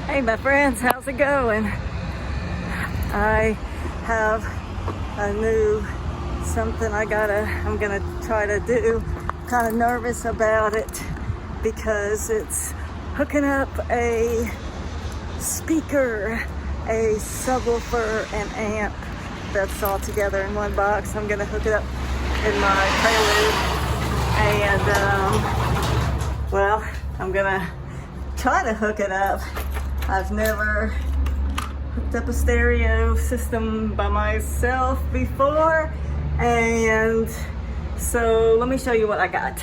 Hey my friends, how's it going? I have a new something I'm gonna try to do. Kind of nervous about it because it's hooking up a speaker, a subwoofer, and amp that's all together in one box. I'm gonna hook it up in my Prelude, and well, I'm gonna try to hook it up. I've never hooked up a stereo system by myself before, and so let me show you what I got.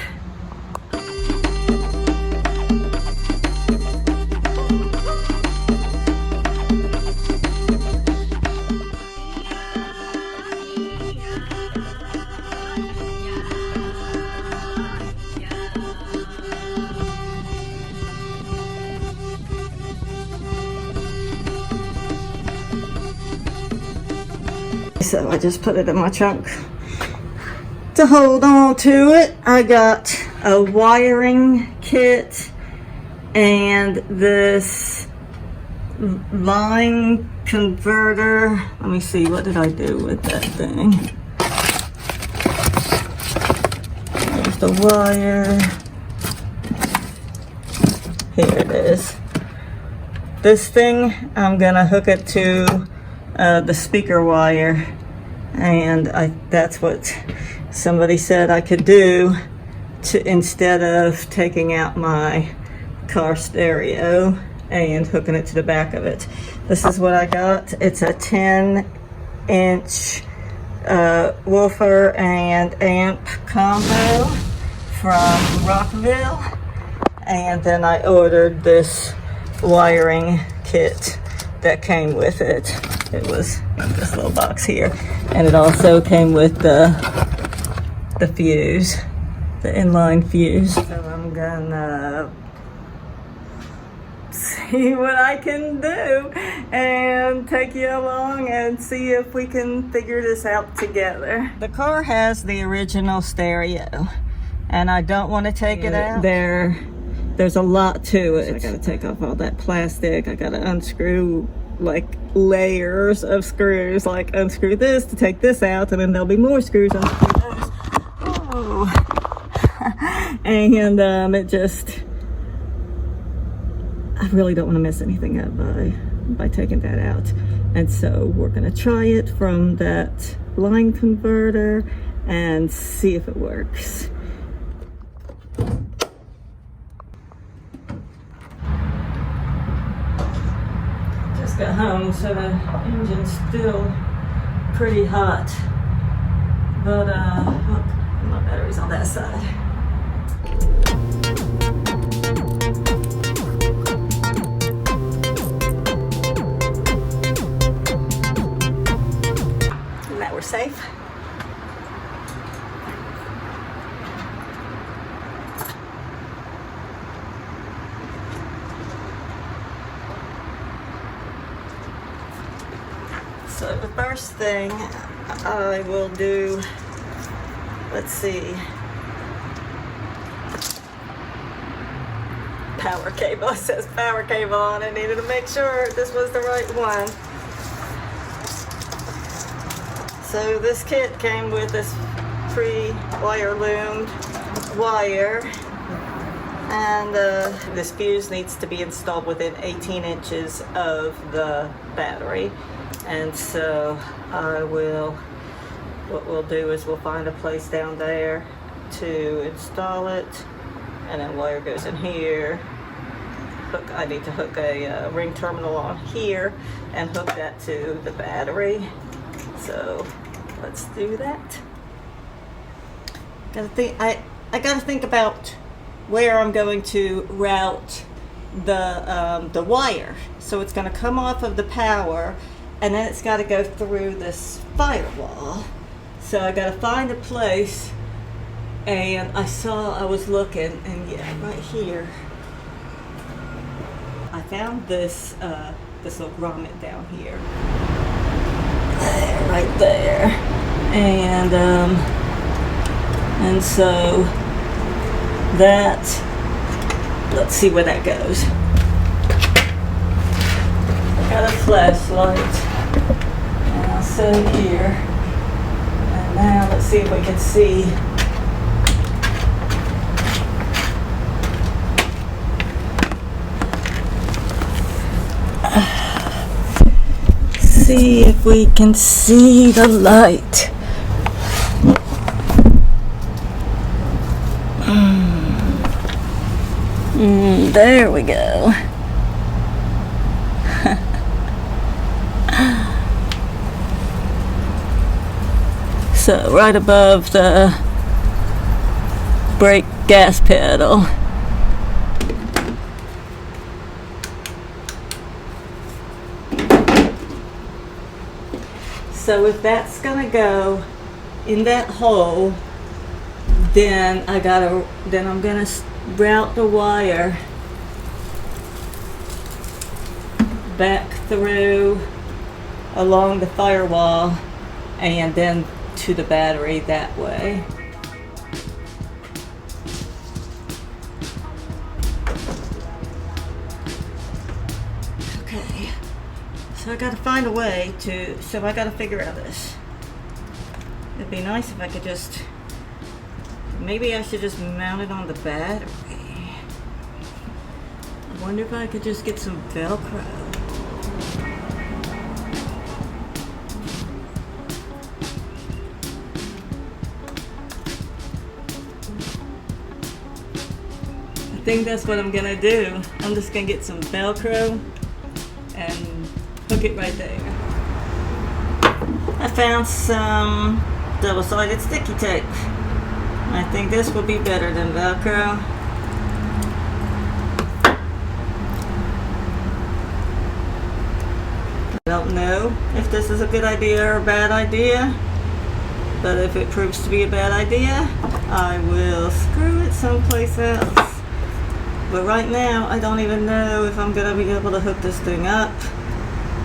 So I just put it in my trunk to hold on to it. I got a wiring kit and this line converter. Let me see, what did I do with that thing? There's the wire. Here it is. This thing, I'm gonna hook it to the speaker wire, and that's what somebody said I could do to, instead of taking out my car stereo and hooking it to the back of it. This is what I got. It's a 10-inch woofer and amp combo from Rockville, and then I ordered this wiring kit that came with it. It was in this little box here, and it also came with the fuse, the inline fuse. So I'm gonna see what I can do and take you along and see if we can figure this out together. The car has the original stereo, and I don't want to take it out. There's a lot to it. So I gotta take off all that plastic. I gotta unscrew like layers of screws, like unscrew this to take this out, and then there'll be more screws, unscrew those. Oh. And it just, I really don't want to mess anything up by taking that out. And so we're gonna try it from that line converter and see if it works. Got home, so the engine's still pretty hot, but look, my battery's on that side. And now we're safe. So the first thing I will do, let's see, power cable. It says power cable on it. I needed to make sure this was the right one. So this kit came with this pre-wire loomed wire, and this fuse needs to be installed within 18 inches of the battery. And so what we'll do is we'll find a place down there to install it, and then wire goes in here. I need to hook a ring terminal on here and hook that to the battery. So let's do that. I gotta think about where I'm going to route the wire. So it's gonna come off of the power, and then it's got to go through this firewall. So I got to find a place, and I was looking, and yeah, right here, I found this little grommet down here. There, right there. And so that, let's see where that goes. flashlight. And I'll set it here. And now let's see if we can see. See if we can see the light. There we go. So right above the brake gas pedal. So if that's gonna go in that hole, then I'm gonna route the wire back through along the firewall and then to the battery that way. Okay, so I gotta find a way to, so I gotta figure out this. It'd be nice if I could just, maybe I should just mount it on the battery. I wonder if I could just get some Velcro. I think that's what I'm gonna do. I'm just gonna get some Velcro and hook it right there. I found some double-sided sticky tape. I think this will be better than Velcro. I don't know if this is a good idea or a bad idea, but if it proves to be a bad idea, I will screw it someplace else. But right now, I don't even know if I'm gonna be able to hook this thing up.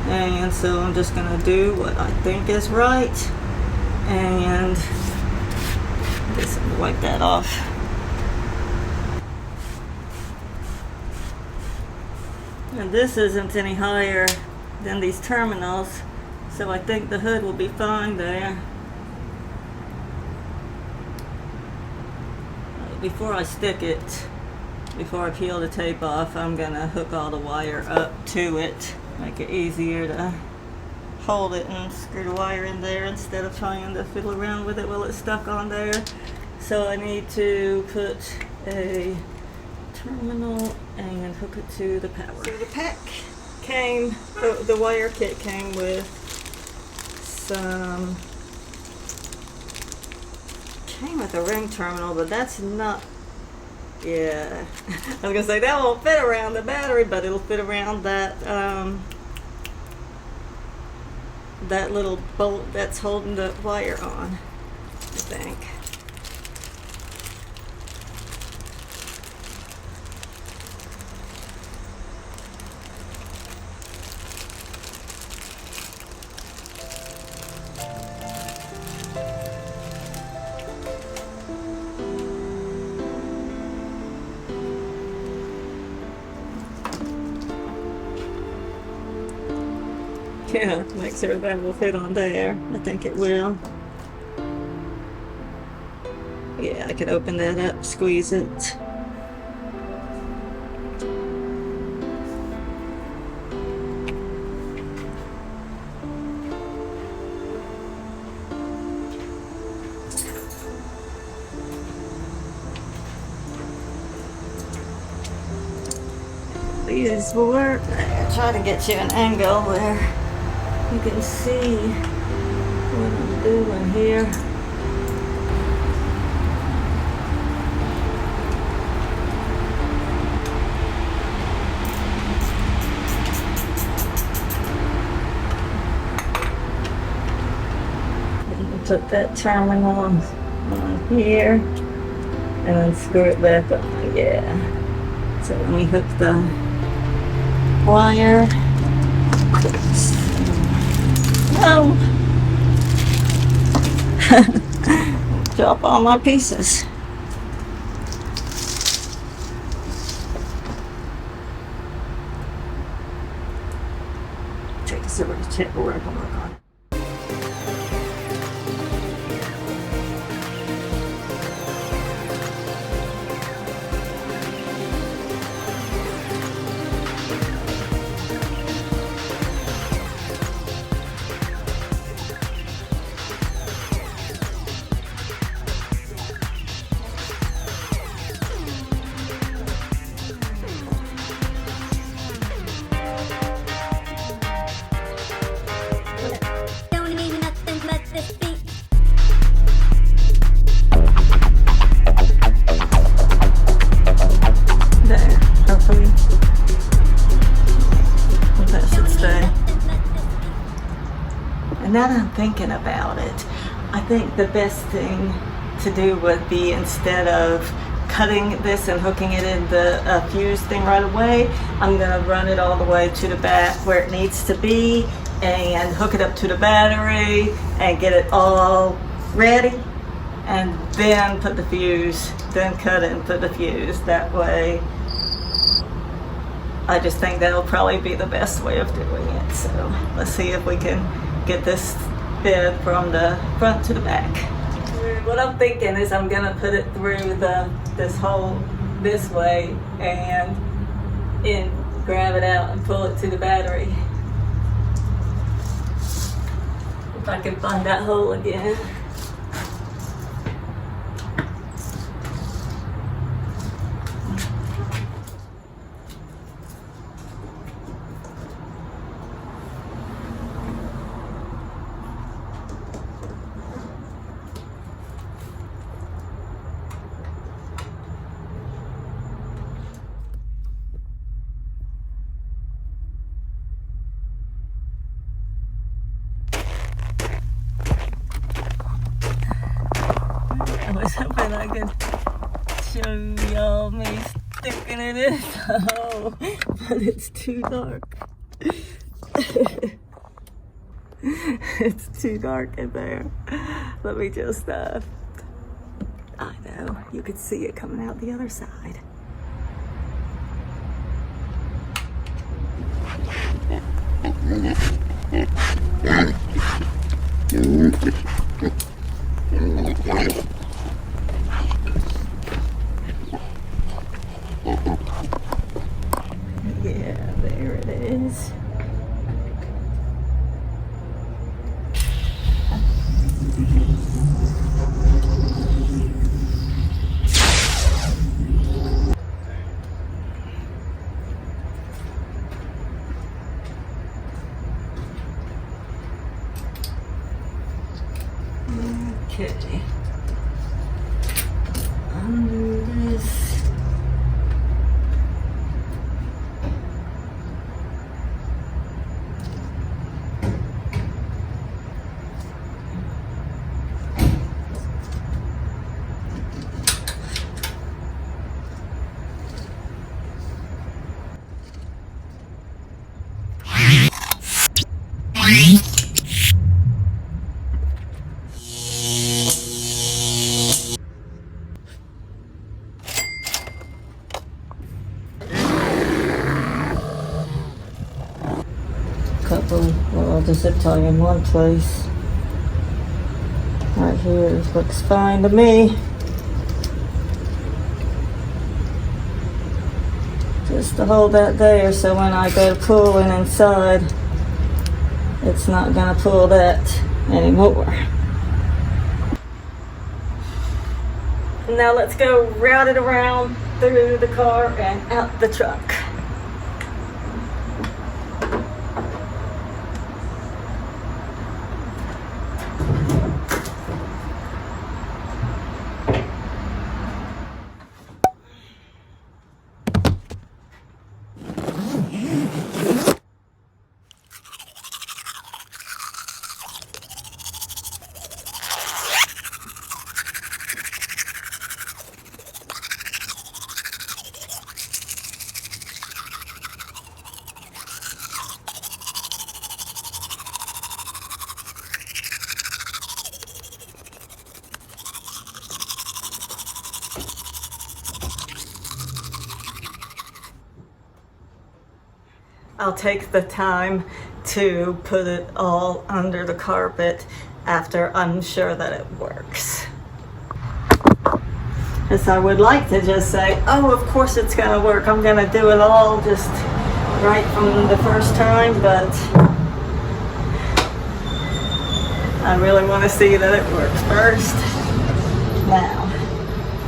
And so I'm just gonna do what I think is right. And I guess I'm gonna wipe that off. And this isn't any higher than these terminals, so I think the hood will be fine there. Before I stick it, before I peel the tape off, I'm gonna hook all the wire up to it. Make it easier to hold it and screw the wire in there instead of trying to fiddle around with it while it's stuck on there. So I need to put a terminal and hook it to the power. So the pack came, the wire kit came with some, came with a ring terminal, but that's not, yeah. I was gonna say that won't fit around the battery, but it'll fit around that that little bolt that's holding the wire on, I think. Yeah, make sure that will fit on there. I think it will. Yeah, I could open that up, squeeze it. These will work. I'll try to get you an angle where you can see what I'm doing here. Put that terminal on here and then screw it back on. Yeah. So let me hook the wire. No. Drop all my pieces. check the silver to check where I can work on it. Now that I'm thinking about it, I think the best thing to do would be, instead of cutting this and hooking it in the fuse thing right away, I'm gonna run it all the way to the back where it needs to be and hook it up to the battery and get it all ready, and then put the fuse, then cut it and put the fuse. That way, I just think that'll probably be the best way of doing it. So let's see if we can get this bed from the front to the back. What I'm thinking is I'm gonna put it through this hole this way and grab it out and pull it to the battery. If I can find that hole again. I was hoping I could show y'all me sticking it in the hole, but it's too dark. It's too dark in there. Let me just, I know, you could see it coming out the other side. Yeah, there it is. Okay. Undo this. Well, the zip tie in one place. Right here, this looks fine to me. Just to hold that there, so when I go pulling inside, it's not gonna pull that anymore. Now let's go route it around through the car and out the truck. I'll take the time to put it all under the carpet after I'm sure that it works. Because I would like to just say, oh, of course it's gonna work. I'm gonna do it all just right from the first time, but I really want to see that it works first. Now,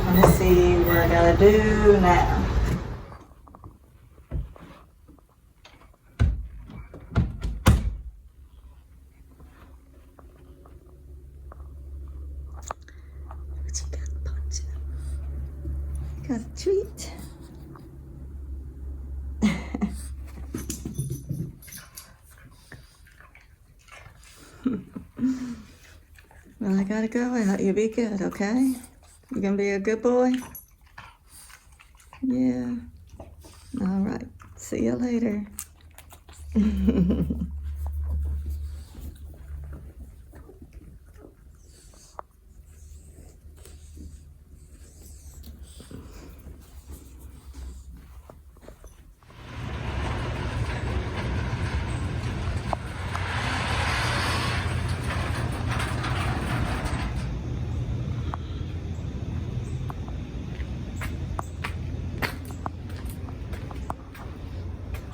I'm gonna see what I gotta do now. What you got, Punch? Got a treat. Well, I gotta go out. You be good, okay? You gonna be a good boy? Yeah. All right. See you later.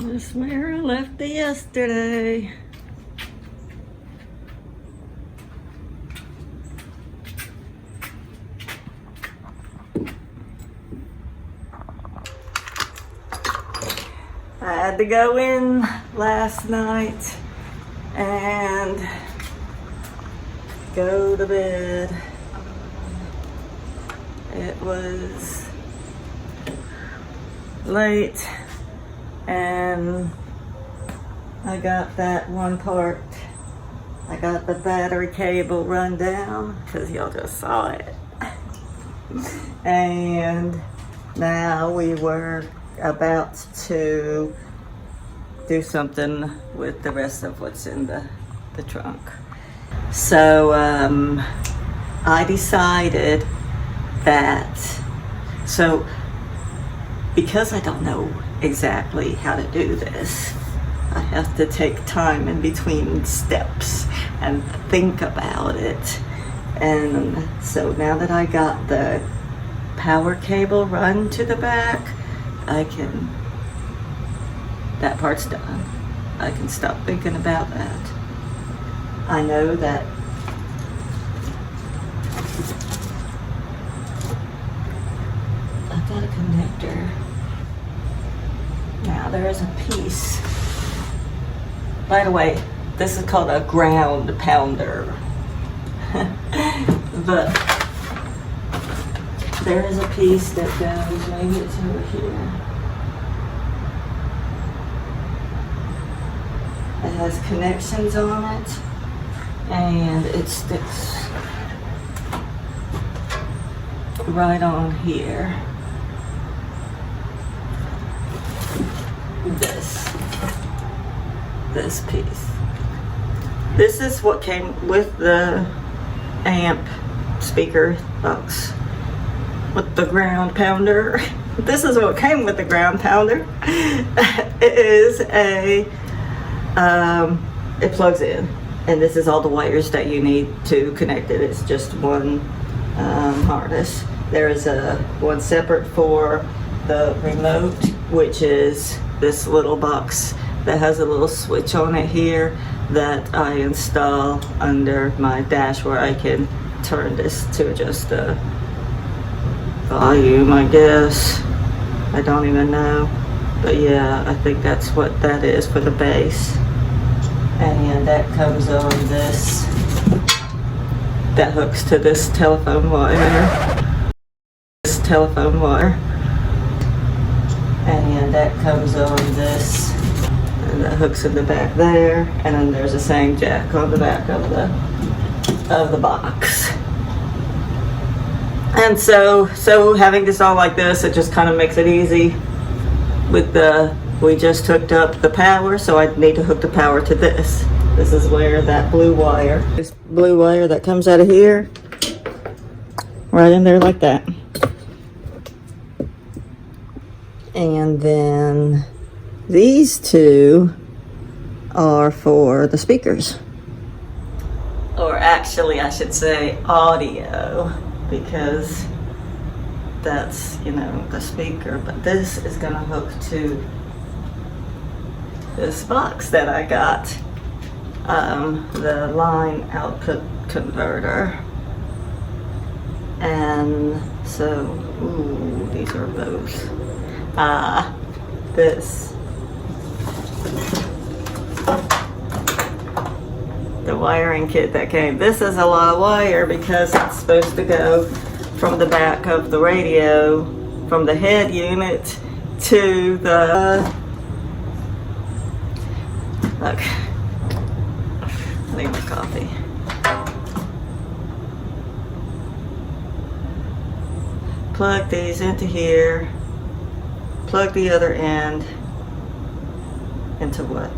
That's where I left it yesterday. I had to go in last night and go to bed. It was late. And I got that one part. I got the battery cable run down because y'all just saw it. And now we were about to do something with the rest of what's in the trunk. So I decided that, so because I don't know exactly how to do this, I have to take time in between steps and think about it. And so now that I got the power cable run to the back, that part's done. I can stop thinking about that. I know that I've got a connector. Now there is a piece. By the way, this is called a ground pounder. But there is a piece that goes, maybe it's over here. It has connections on it, and it sticks right on here. This piece. This is what came with the amp speaker box with the ground pounder. This is what came with the ground pounder. It is a it plugs in, and this is all the wires that you need to connect it. It's just one harness. There is one separate for the remote, which is this little box that has a little switch on it here that I install under my dash, where I can turn this to just a volume, I guess. I don't even know. But yeah, I think that's what that is for the bass. And that comes on this, that hooks to this telephone wire. This telephone wire. And that comes on this, and that hooks in the back there, and then there's a sang jack on the back of the box. And so having this all like this, it just kind of makes it easy. With we just hooked up the power, so I need to hook the power to this. This is where that blue wire, this blue wire that comes out of here, right in there like that. And then these two are for the speakers. Or actually, I should say audio, because that's, the speaker. But this is going to hook to this box that I got, the line output converter. And so, these are both. This. The wiring kit that came. This is a lot of wire because it's supposed to go from the back of the radio, from the head unit to the look. I need my coffee. Plug these into here. Plug the other end into what?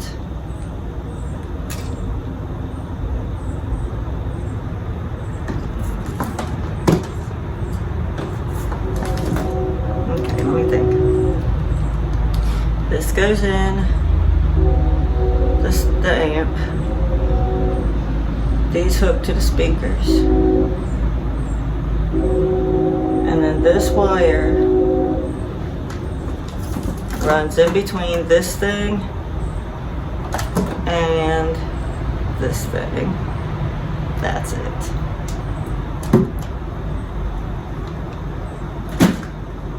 Okay, let me think. This goes in the amp. These hook to the speakers. And then this wire runs in between this thing and this thing. That's it.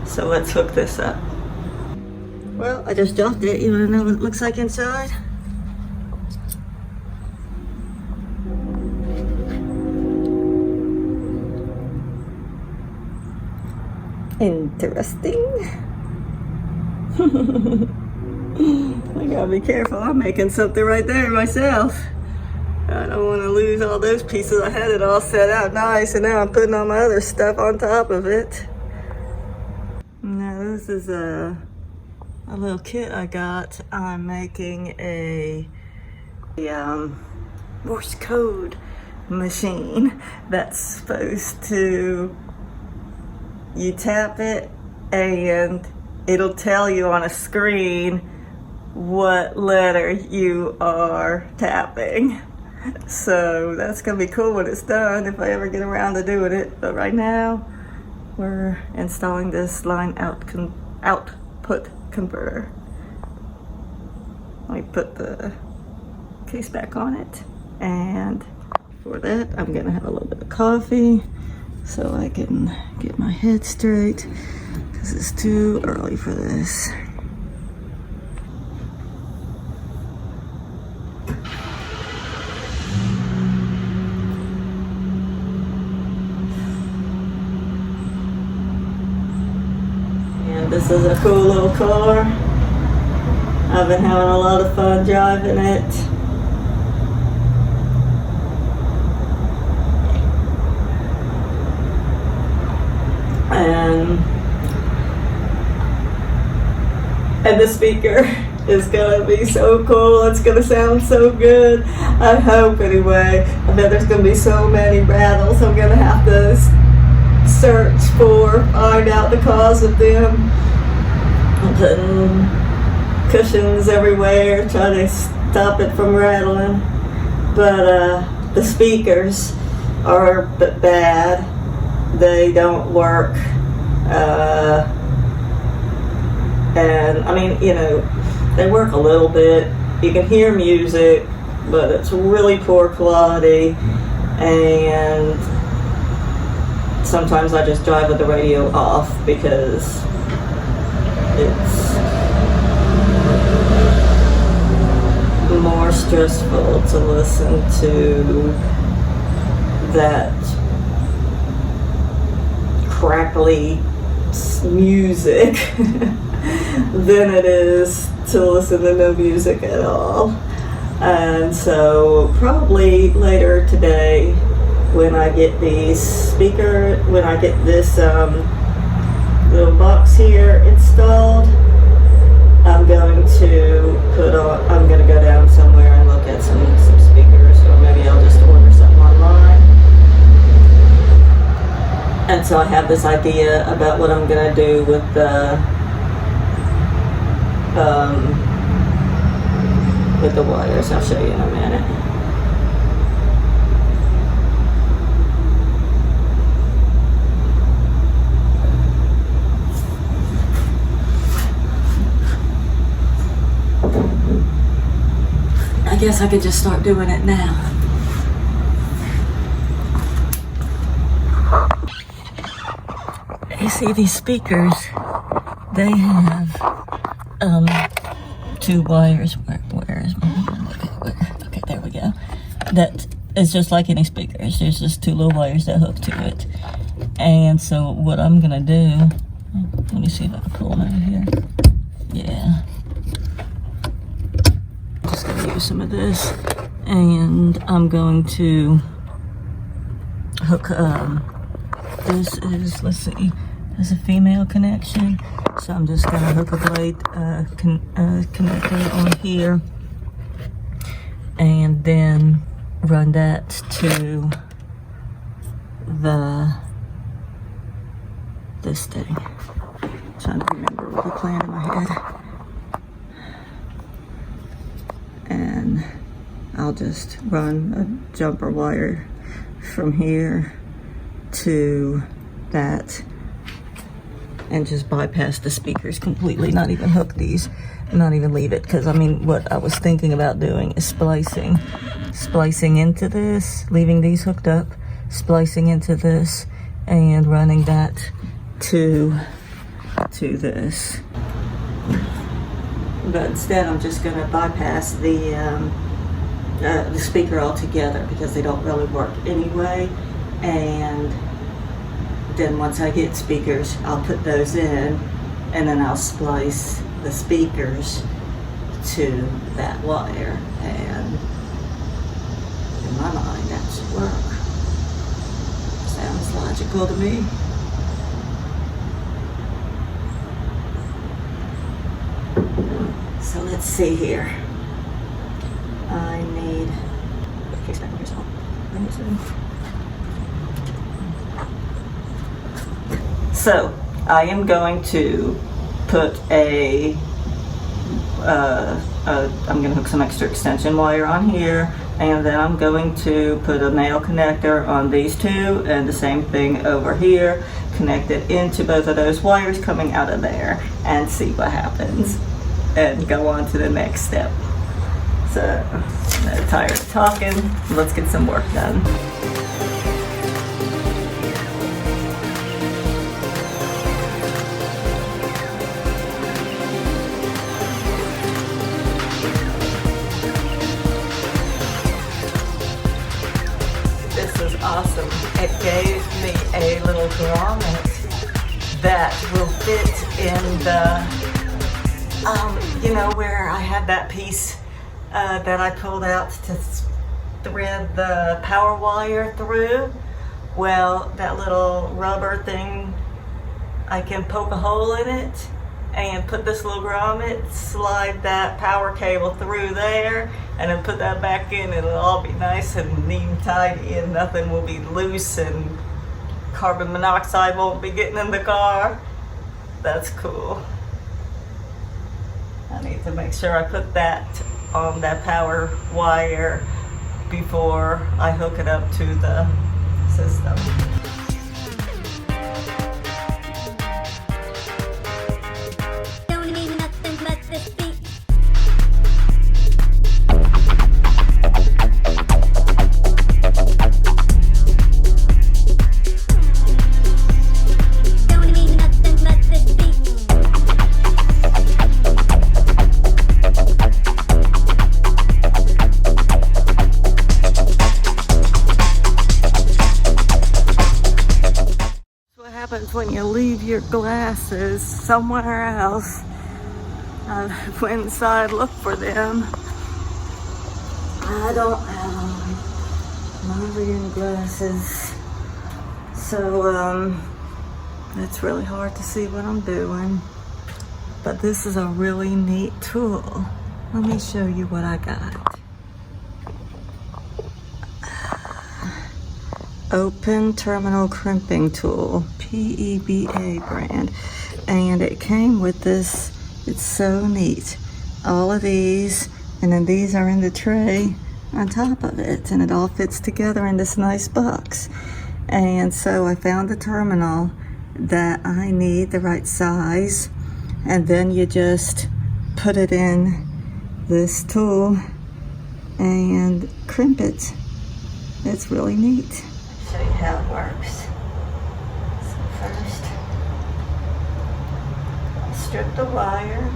So let's hook this up. Well, I just dropped it. You want to know what it looks like inside? Interesting. I gotta be careful. I'm making something right there myself. I don't want to lose all those pieces. I had it all set out nice, and now I'm putting all my other stuff on top of it. Now this is a little kit I got. I'm making a Morse code machine that's supposed to, you tap it and it'll tell you on a screen what letter you are tapping. So that's gonna be cool when it's done, if I ever get around to doing it. But right now we're installing this line output converter. Let me put the case back on it, and for that I'm gonna have a little bit of coffee so I can get my head straight, because it's too early for this. And this is a cool little car. I've been having a lot of fun driving it. And the speaker is gonna be so cool. It's gonna sound so good. I hope, anyway. I bet there's gonna be so many rattles. I'm gonna have to find out the cause of them. I'm putting cushions everywhere, trying to stop it from rattling. But the speakers are bad. They don't work. And I mean, they work a little bit. You can hear music, but it's really poor quality. And sometimes I just drive with the radio off because it's more stressful to listen to that crackly music than it is to listen to no music at all. And so probably later today, when I get this little box here installed, I'm going to go down somewhere and look at some speakers, or maybe I'll just order something online. And so I have this idea about what I'm going to do with with the wires. I'll show you in a minute. I guess I could just start doing it now. You see these speakers, they have two wires. Where is my, okay, there we go. That is just like any speakers. There's just two little wires that hook to it. And so what I'm gonna do, let me see if I can pull them out of here. Yeah. Just gonna use some of this, and I'm going to hook, this is, let's see, there's a female connection, so I'm just gonna hook a blade connector on here, and then run that to this thing. I'm trying to remember what the plan in my head. And I'll just run a jumper wire from here to that and just bypass the speakers completely, not even hook these, not even leave it, because I mean what I was thinking about doing is splicing into this, leaving these hooked up, splicing into this, and running that to this. But instead I'm just going to bypass the speaker altogether, because they don't really work anyway. And then once I get speakers, I'll put those in, and then I'll splice the speakers to that wire, and in my mind that should work. Sounds logical to me. So let's see here. I need, okay, so here's all. So I am going to put I'm going to hook some extra extension wire on here, and then I'm going to put a male connector on these two, and the same thing over here, connect it into both of those wires coming out of there, and see what happens, and go on to the next step. So I'm tired of talking, let's get some work done. Awesome. It gave me a little grommet that will fit in the, you know, where I had that piece that I pulled out to thread the power wire through. Well, that little rubber thing, I can poke a hole in it and put this little grommet, slide that power cable through there, and then put that back in. It'll all be nice and neat and tidy, and nothing will be loose, and carbon monoxide won't be getting in the car. That's cool. I need to make sure I put that on that power wire before I hook it up to the system. When you leave your glasses somewhere else. I went inside, looked for them. I don't have my reading glasses, so it's really hard to see what I'm doing. But this is a really neat tool. Let me show you what I got. Open Terminal Crimping Tool, PEBA brand, and it came with this. It's so neat. All of these And then these are in the tray on top of it, and it all fits together in this nice box. And so I found the terminal that I need, the right size, and then you just put it in this tool and crimp it. It's really neat. I'll show you how it works. So first, strip the wire.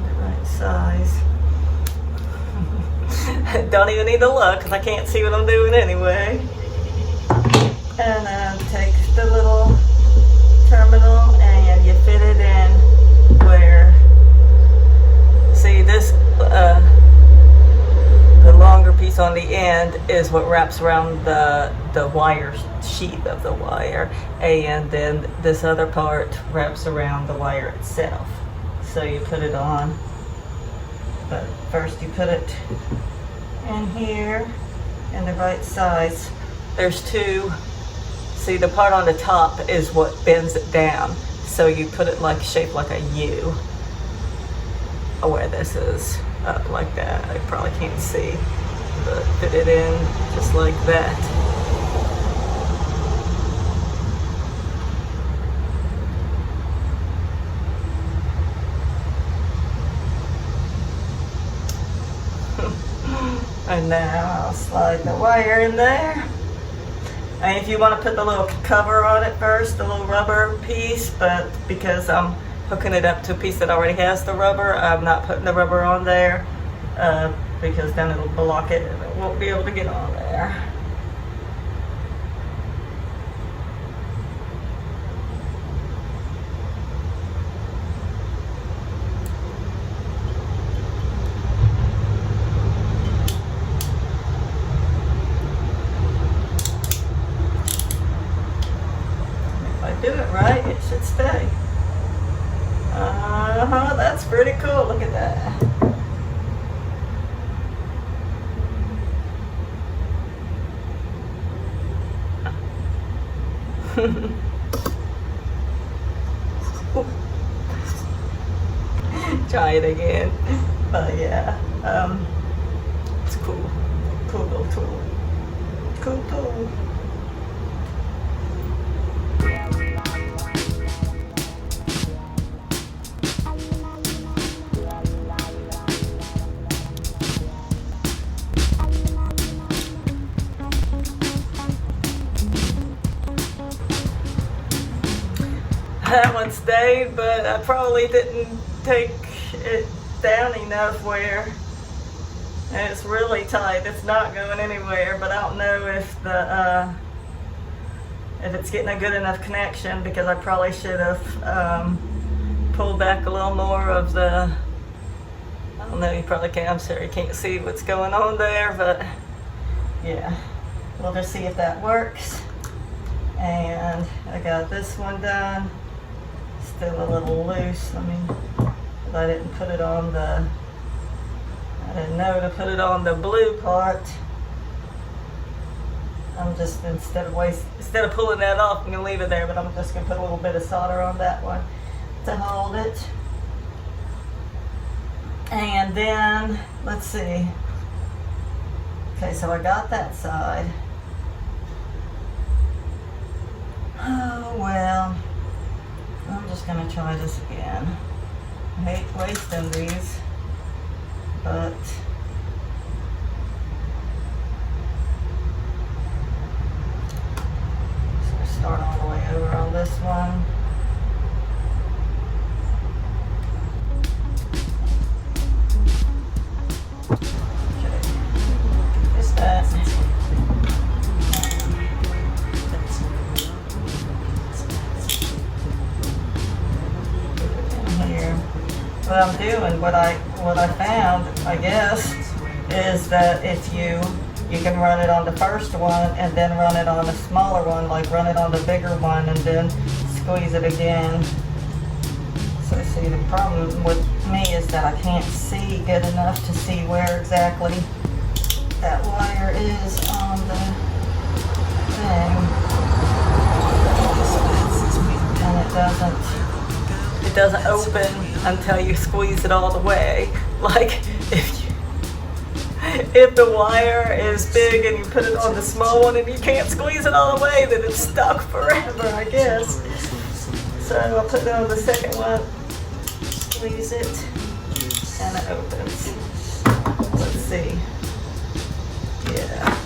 The right size. Don't even need to look because I can't see what I'm doing anyway. And then take the little terminal and you fit it in where, see this, the longer piece on the end is what wraps around the wire sheath of the wire, and then this other part wraps around the wire itself. So you put it on, but first you put it in here in the right size. There's two. See, the part on the top is what bends it down. So you put it like shaped like a U. Where this is up like that. I probably can't see, but fit it in just like that. And now I'll slide the wire in there. And if you want to put the little cover on it first, the little rubber piece, but because I'm hooking it up to a piece that already has the rubber, I'm not putting the rubber on there because then it'll block it and it won't be able to get on there. Do it right, it should stay. That's pretty cool. Look at that. Try it again. But yeah, it's cool. Cool little tool. Cool tool. That one stayed, but I probably didn't take it down enough where it's really tight. It's not going anywhere, but I don't know if the if it's getting a good enough connection, because I probably should have pulled back a little more of the, I don't know, you probably can't, I'm sorry, you can't see what's going on there, but yeah, we'll just see if that works. And I got this one done. Still a little loose. I didn't put it on the, I didn't know to put it on the blue part. I'm just, instead of pulling that off, I'm gonna leave it there, but I'm just gonna put a little bit of solder on that one to hold it. And then, let's see. Okay, so I got that side. Oh, well. I'm just gonna try this again. I hate wasting these, but so start all the way over on this one. Okay, just that. What I'm doing, what I found, I guess, is that if you can run it on the first one and then run it on the smaller one, like run it on the bigger one and then squeeze it again. So see, the problem with me is that I can't see good enough to see where exactly that wire is on the thing. And it doesn't open until you squeeze it all the way. Like if the wire is big and you put it on the small one and you can't squeeze it all the way, then it's stuck forever, I guess. So I'll put it on the second one, squeeze it, and it opens. Let's see. Yeah.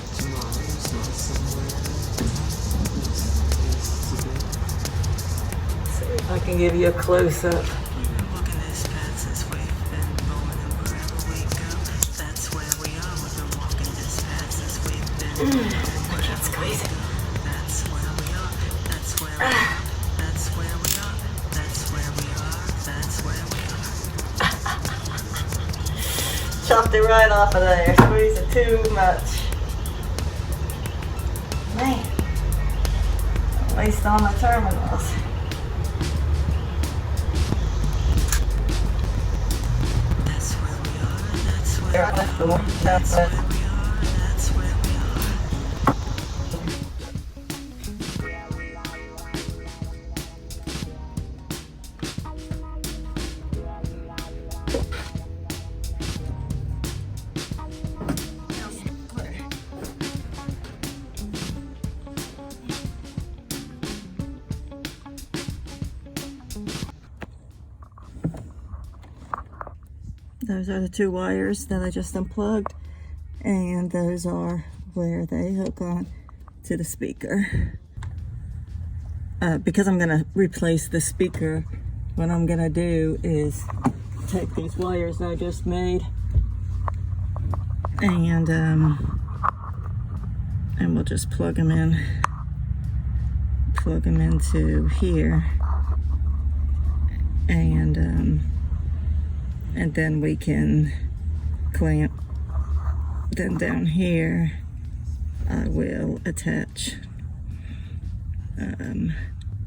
Let's see if I can give you a close-up. I can't squeeze it. That's where we are. That's where we are. That's where we are. That's where we are. That's where we are. Chopped it right off of there. Squeeze it too much. Man. At least on the terminals. That's where we are. That's where we are. That's where we are. Those are the two wires that I just unplugged, and those are where they hook on to the speaker. Because I'm going to replace the speaker, what I'm going to do is take these wires I just made and we'll just plug them into here, and then we can clamp. Then down here I will attach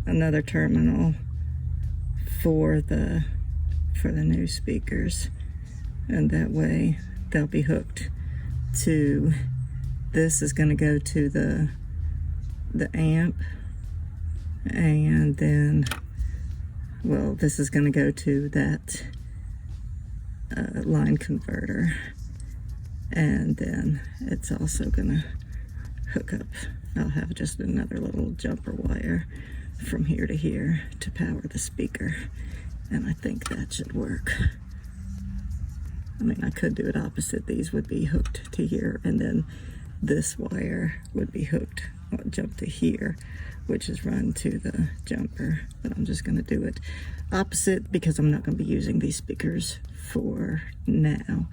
another terminal for the new speakers, and that way they'll be hooked to, this is going to go to the amp, and then, well, this is going to go to that line converter, and then it's also gonna hook up. I'll have just another little jumper wire from here to here to power the speaker, and I think that should work. I mean, I could do it opposite. These would be hooked to here, and then this wire would be hooked, jump to here, which is run to the jumper, but I'm just gonna do it opposite because I'm not gonna be using these speakers for now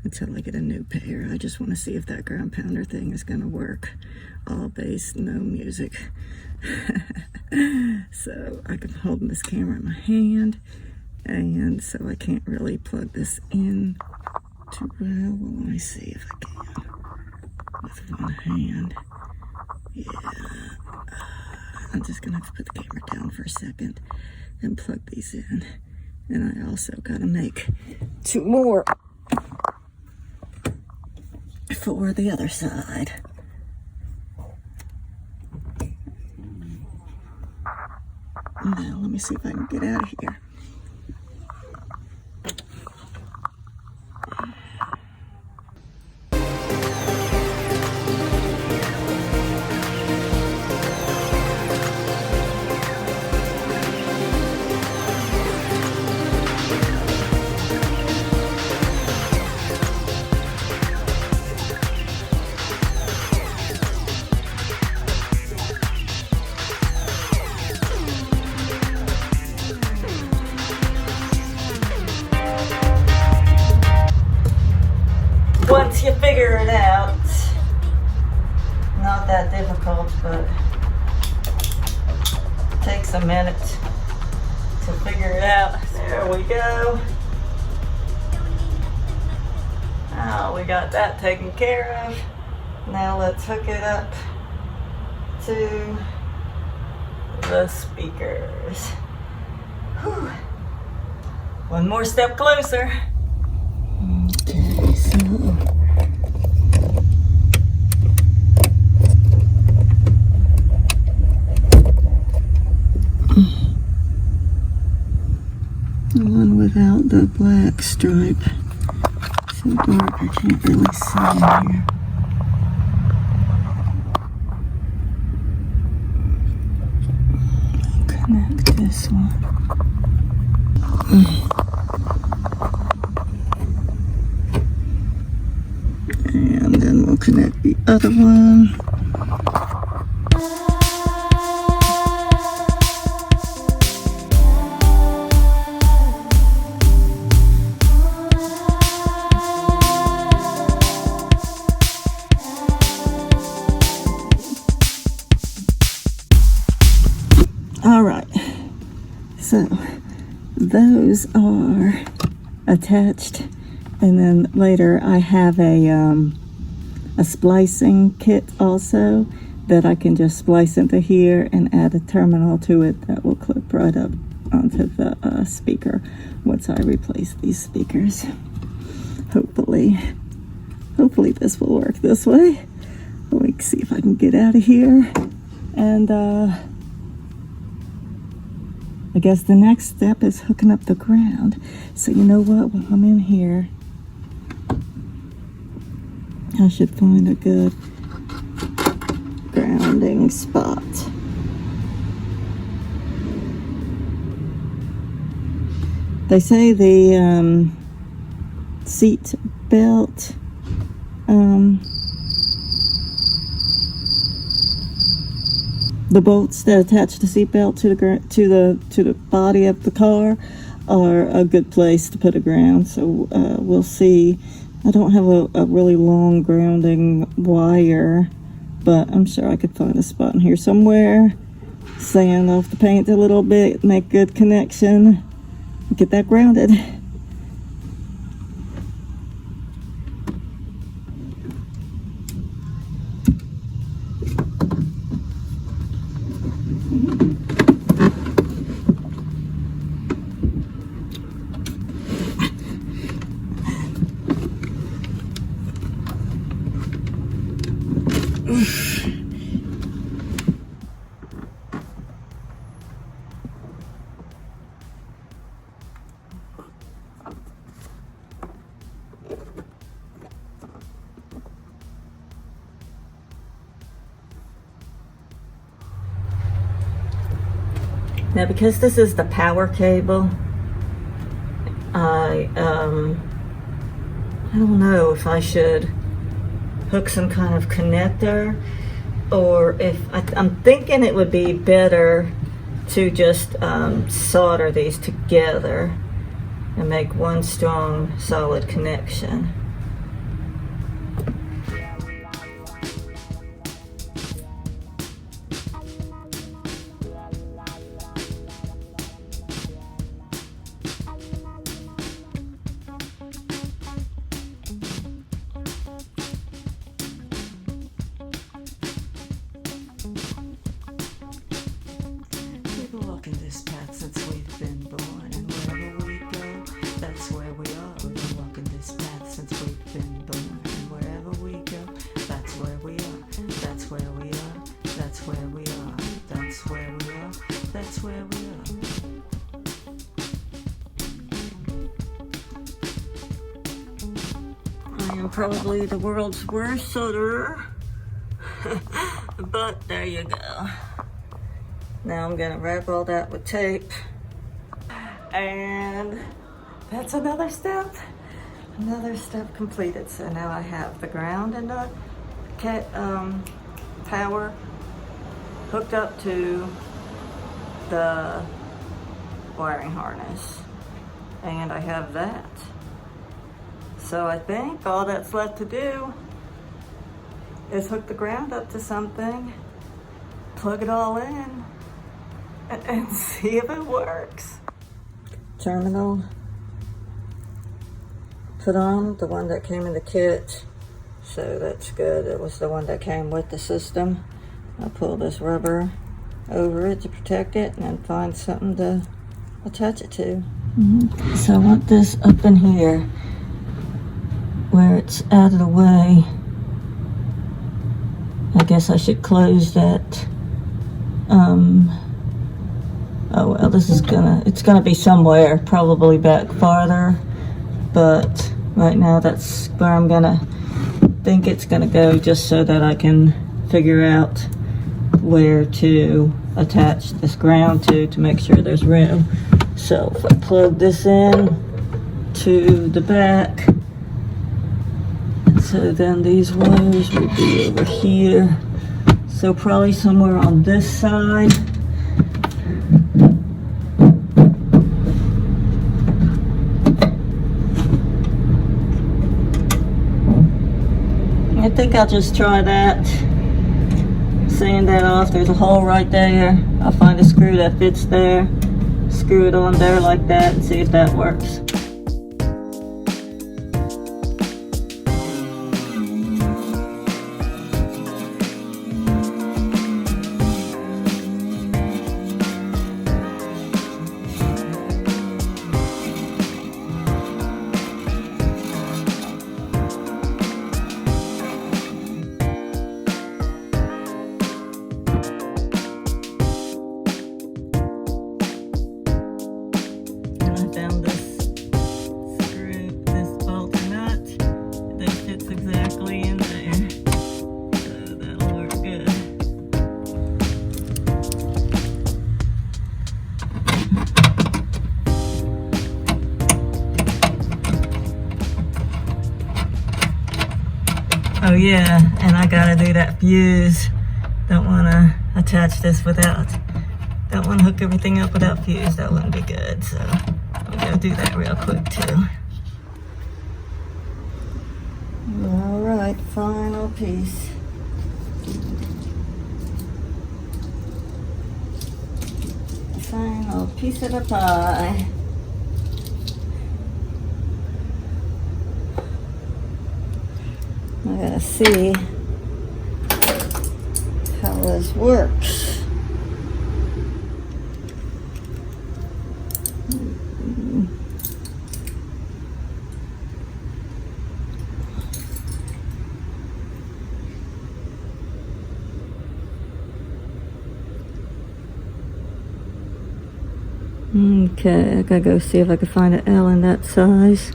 until I get a new pair. I just want to see if that ground pounder thing is gonna work. All bass, no music. So I can hold this camera in my hand, and so I can't really plug this in too well. Well, let me see if I can with one hand. Yeah. I'm just gonna have to put the camera down for a second and plug these in. And I also gotta make 2 more for the other side. Now let me see if I can get out of here. Once you figure it out, not that difficult, but it takes a minute to figure it out. There we go. Oh, we got that taken care of. Now let's hook it up to the speakers. Whew. One more step closer. Okay, so the one with without the black stripe. So dark I can't really see in here. Connect this one. And then we'll connect the other one. All right, so those are attached, and then later I have a splicing kit also that I can just splice into here and add a terminal to it that will clip right up onto the speaker once I replace these speakers. Hopefully this will work this way. Let me see if I can get out of here. And I guess the next step is hooking up the ground. So you know what, while I'm in here, I should find a good grounding spot. They say the seat belt the bolts that attach the seatbelt to the body of the car are a good place to put a ground. So we'll see. I don't have a really long grounding wire, but I'm sure I could find a spot in here somewhere. Sand off the paint a little bit, make good connection, get that grounded. Now, because this is the power cable, I don't know if I should hook some kind of connector, or if I'm thinking it would be better to just solder these together and make one strong, solid connection. Walking this path since we've been born, and wherever we go, that's where we are. We've been walking this path since we've been born, and wherever we go, that's where we are. That's where we are. That's where we are. That's where we are. That's where we are. I am probably the world's worst solderer, but there you go. Now I'm gonna wrap all that with tape, and that's another step completed. So now I have the ground and the power hooked up to the wiring harness, and I have that. So I think all that's left to do is hook the ground up to something, plug it all in, and see if it works. Terminal put on, the one that came in the kit, so that's good. It was the one that came with the system. I'll pull this rubber over it to protect it, and then find something to attach it to. So I want this up in here where it's out of the way. I guess I should close that Oh well, it's gonna be somewhere, probably back farther, but right now that's where I'm gonna think it's gonna go, just so that I can figure out where to attach this ground to make sure there's room. So if I plug this in to the back, so then these wires will be over here, so probably somewhere on this side. I think I'll just try that. Sand that off. There's a hole right there. I'll find a screw that fits there, screw it on there like that, and see if that works. Oh yeah, and I gotta do that fuse. Don't wanna attach this without, don't wanna hook everything up without fuse. That wouldn't be good, so I'm gonna do that real quick too. All right, final piece. Final piece of the pie. I gotta see how this works. Okay, I gotta go see if I can find an L in that size.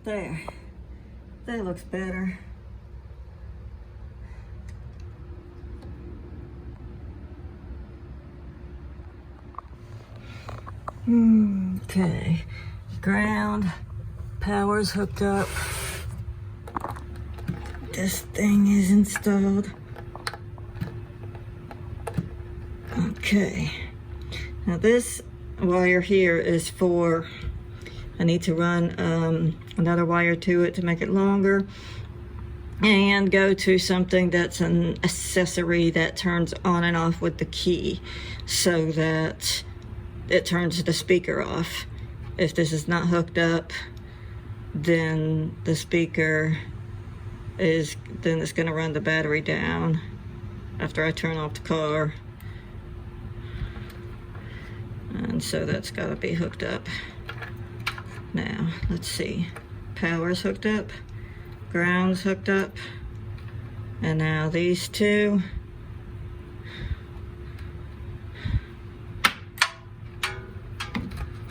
There. That looks better. Okay. Ground. Power's hooked up. This thing is installed. Okay. Now this wire here is for, I need to run another wire to it to make it longer, and go to something that's an accessory that turns on and off with the key, so that it turns the speaker off. If this is not hooked up, then the speaker is, then it's gonna run the battery down after I turn off the car. And so that's gotta be hooked up. Now, let's see. Power's hooked up, ground's hooked up, and now these two.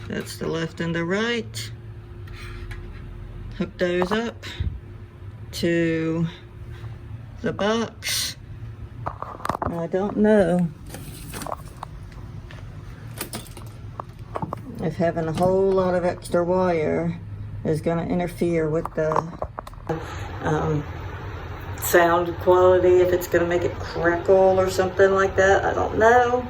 That's the left and the right. Hook those up to the box. I don't know if having a whole lot of extra wire is going to interfere with the sound quality, if it's going to make it crackle or something like that. I don't know,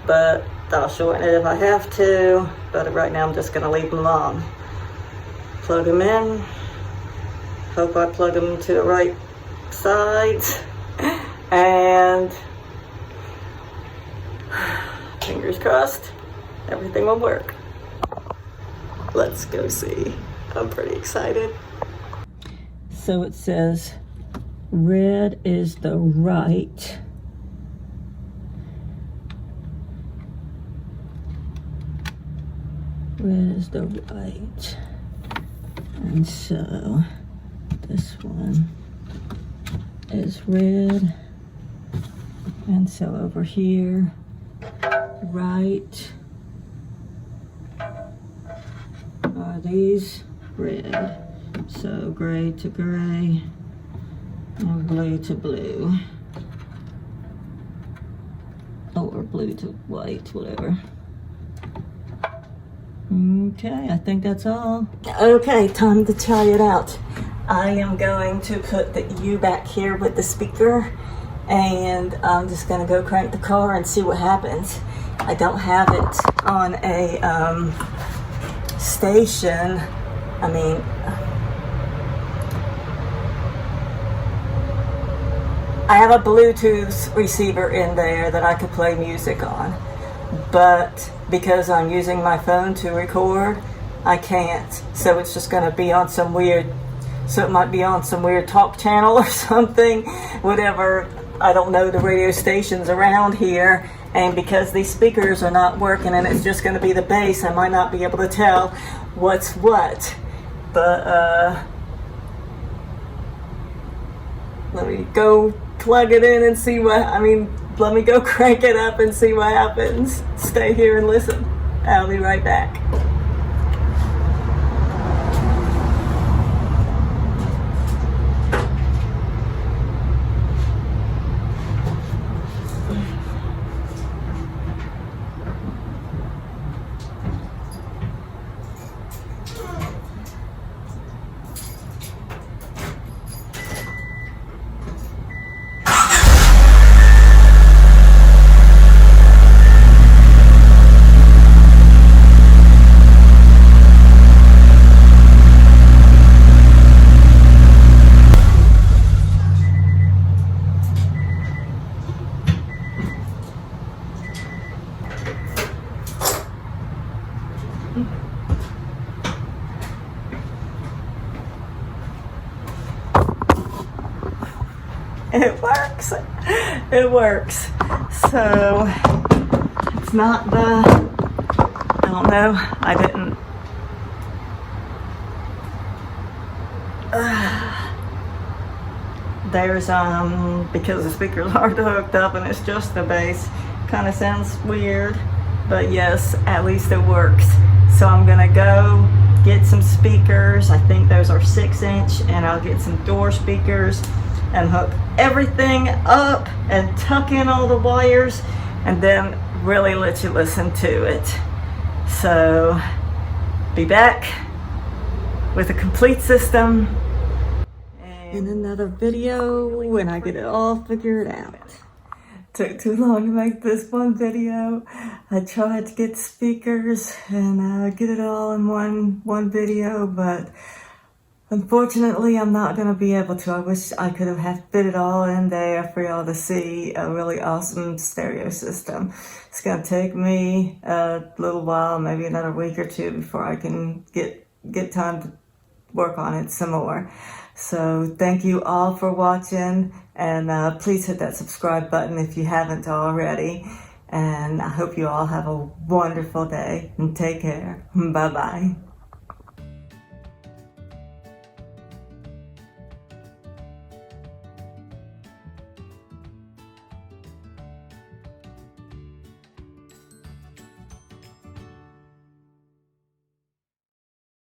but I'll shorten it if I have to, but right now I'm just going to leave them alone. Plug them in. Hope I plug them to the right sides, and fingers crossed everything will work. Let's go see. I'm pretty excited. So it says red is the right, red is the right, and so this one is red, and so over here, right, are these red. So gray to gray, and blue to blue, or blue to white, whatever. Okay, I think that's all. Okay, time to try it out. I am going to put the U back here with the speaker, and I'm just gonna go crank the car and see what happens. I don't have it on a station. I mean, I have a Bluetooth receiver in there that I could play music on, but because I'm using my phone to record, I can't. So it's just gonna be on some weird, so it might be on some weird talk channel or something, whatever. I don't know the radio stations around here, and because these speakers are not working and it's just gonna be the bass, I might not be able to tell what's what. But let me go plug it in and see what, let me go crank it up and see what happens. Stay here and listen. I'll be right back. It works. It works. So it's not the, I don't know, I didn't, there's because the speakers aren't hooked up and it's just the bass, kind of sounds weird, but yes, at least it works. So I'm gonna go get some speakers. I think those are 6-inch, and I'll get some door speakers and hook everything up and tuck in all the wires, and then really let you listen to it. So be back with a complete system in another video when I get it all figured out. Took too long to make this one video. I tried to get speakers and get it all in one video, but unfortunately I'm not going to be able to. I wish I could have fit it all in there for y'all to see a really awesome stereo system. It's going to take me a little while, maybe another week or two, before I can get time to work on it some more. So thank you all for watching, and please hit that subscribe button if you haven't already. And I hope you all have a wonderful day, and take care. Bye-bye.